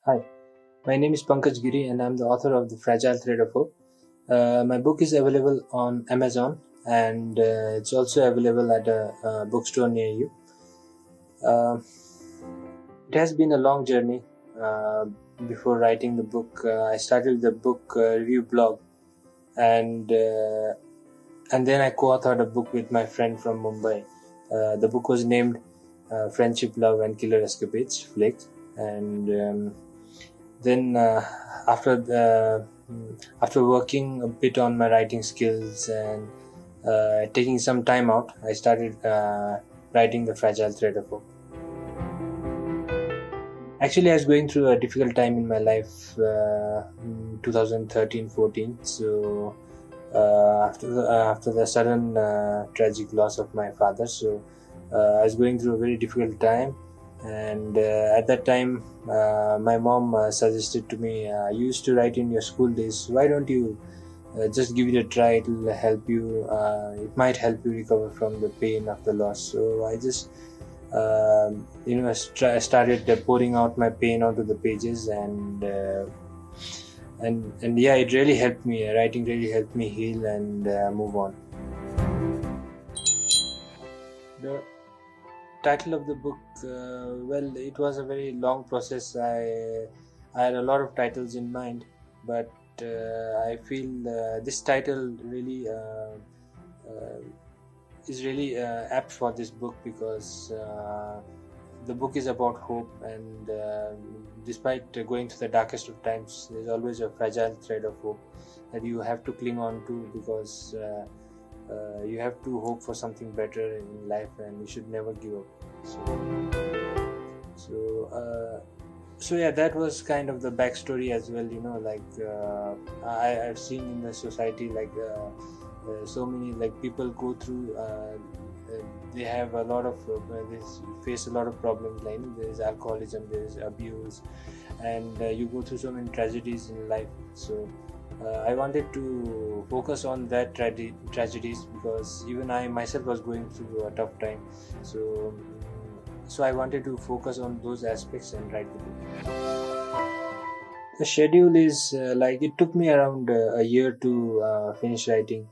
Hi, my name is PANKAJ GIRI and I'm the author of The Fragile Thread of Hope. My book is available on Amazon and it's also available at a bookstore near you. Uh, it has been a long journey. Uh, Before writing the book, I started the book review blog and uh, and then I co-authored a book with my friend from Mumbai. The book was named Friendship, Love and Killer Escapades, Flakes. And then after the after working a bit on my writing skills and taking some time out, I started writing The Fragile Thread of Hope. Actually, I was going through a difficult time in my life, in 2013-14. So after the sudden tragic loss of my father, so I was going through a very difficult time. And at that time, my mom suggested to me, "You used to write in your school days. Why don't you just give it a try? It will help you. It might help you recover from the pain of the loss." So I just started pouring out my pain onto the pages, and yeah, it really helped me. Writing really helped me heal and move on. The title of the book, well, it was a very long process. I had a lot of titles in mind, but I feel this title really is really apt for this book because the book is about hope, and despite going through the darkest of times, there's always a fragile thread of hope that you have to cling on to, because you have to hope for something better in life, and you should never give up. So yeah, that was kind of the backstory as well. I've seen in the society, so many people go through. They have a lot of they face a lot of problems. Like there is alcoholism, there is abuse, and you go through so many tragedies in life. So I wanted to focus on that tragedies, because even I myself was going through a tough time. So so I wanted to focus on those aspects and write the book. The schedule is it took me around a year to finish writing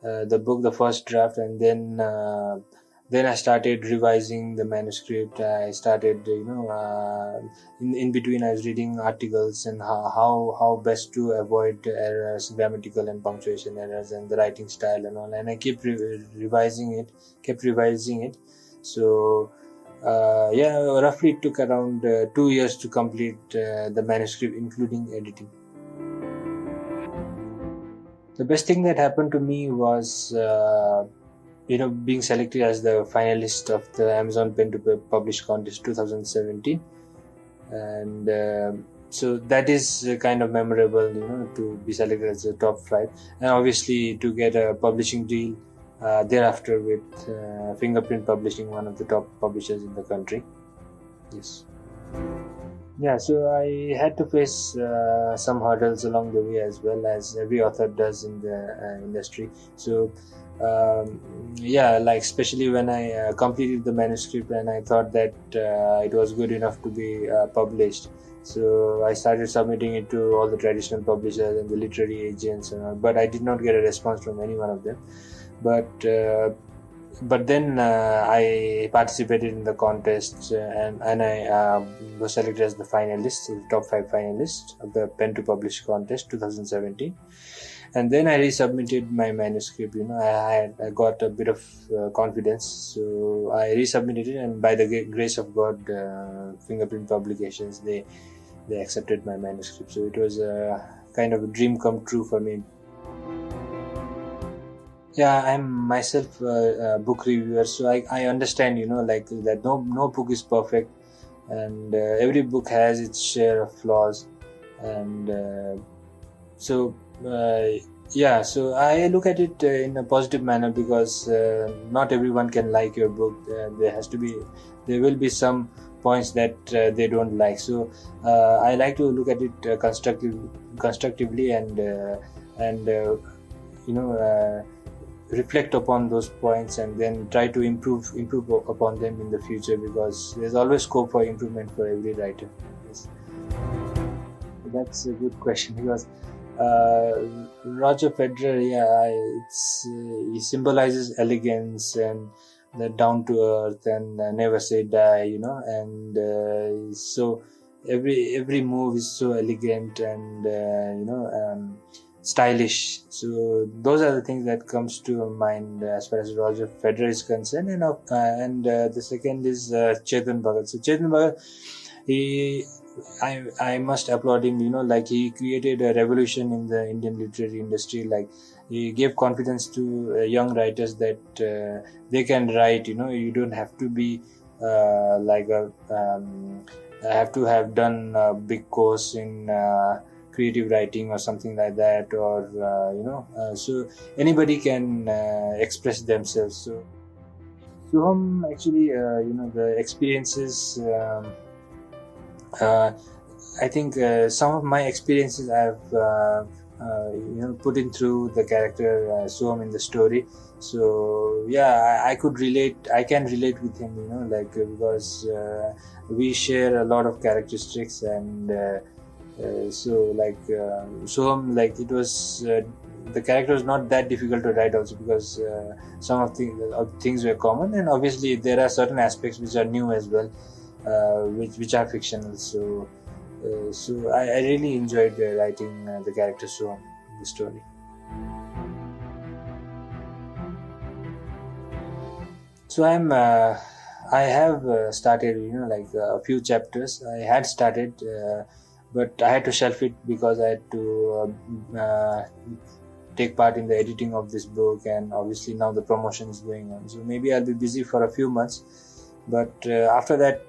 the book, the first draft, and then I started revising the manuscript. I started, in between I was reading articles and how best to avoid errors, grammatical and punctuation errors, and the writing style and all. And I kept kept revising it. So yeah, roughly it took around 2 years to complete the manuscript, including editing. The best thing that happened to me was being selected as the finalist of the Amazon Pen to Publish contest 2017. And so that is kind of memorable, to be selected as the top 5, and obviously to get a publishing deal thereafter with Fingerprint Publishing, one of the top publishers in the country. Yes. Yeah, so I had to face some hurdles along the way, as well as every author does in the industry. So, yeah, especially when I completed the manuscript and I thought that it was good enough to be published. So I started submitting it to all the traditional publishers and the literary agents, and all, but I did not get a response from any one of them. But but then I participated in the contest, and I was selected as the finalist, the top 5 finalists of the Pen to Publish contest 2017. And then I resubmitted my manuscript. I got a bit of confidence, so I resubmitted it, and by the grace of God, Fingerprint Publications, they accepted my manuscript. So it was a kind of a dream come true for me. Yeah, I'm myself a book reviewer, so I understand, that no book is perfect, and every book has its share of flaws, and so yeah, so I look at it in a positive manner, because not everyone can like your book. There will be some points that they don't like. So I like to look at it constructively, and reflect upon those points, and then try to improve upon them in the future, because there's always scope for improvement for every writer. Yes. That's a good question because uh, Roger Federer, he symbolizes elegance and the down to earth and never say die, and so every move is so elegant and stylish. So those are the things that comes to mind as far as Roger Federer is concerned, and the second is Chetan Bhagat. So Chetan Bhagat, he I must applaud him. Like he created a revolution in the Indian literary industry. Like he gave confidence to young writers that they can write. You don't have to be like a have to have done a big course in creative writing or something like that, or so anybody can express themselves. So Suham actually, the experiences. Uh, I think some of my experiences I've put in through the character Suham in the story. So yeah, I could relate. I can relate with him, because we share a lot of characteristics, and so Suham, like it was. The character was not that difficult to write also because some of the things were common, and obviously there are certain aspects which are new as well, which are fictional. So I really enjoyed writing the character Suham in the story. So I have started, a few chapters. I had started, but I had to shelf it because I had to take part in the editing of this book, and obviously now the promotion is going on. So maybe I'll be busy for a few months, but after that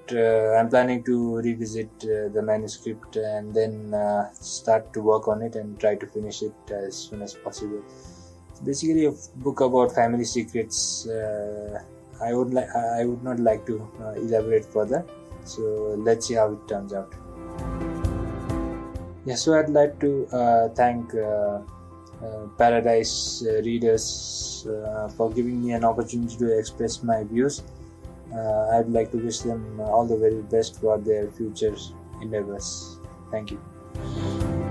I'm planning to revisit the manuscript and then start to work on it and try to finish it as soon as possible. It's basically a book about family secrets. I would not like to elaborate further. So let's see how it turns out. Yeah, so I'd like to thank Paradise readers for giving me an opportunity to express my views. I'd like to wish them all the very best for their future endeavors. Thank you.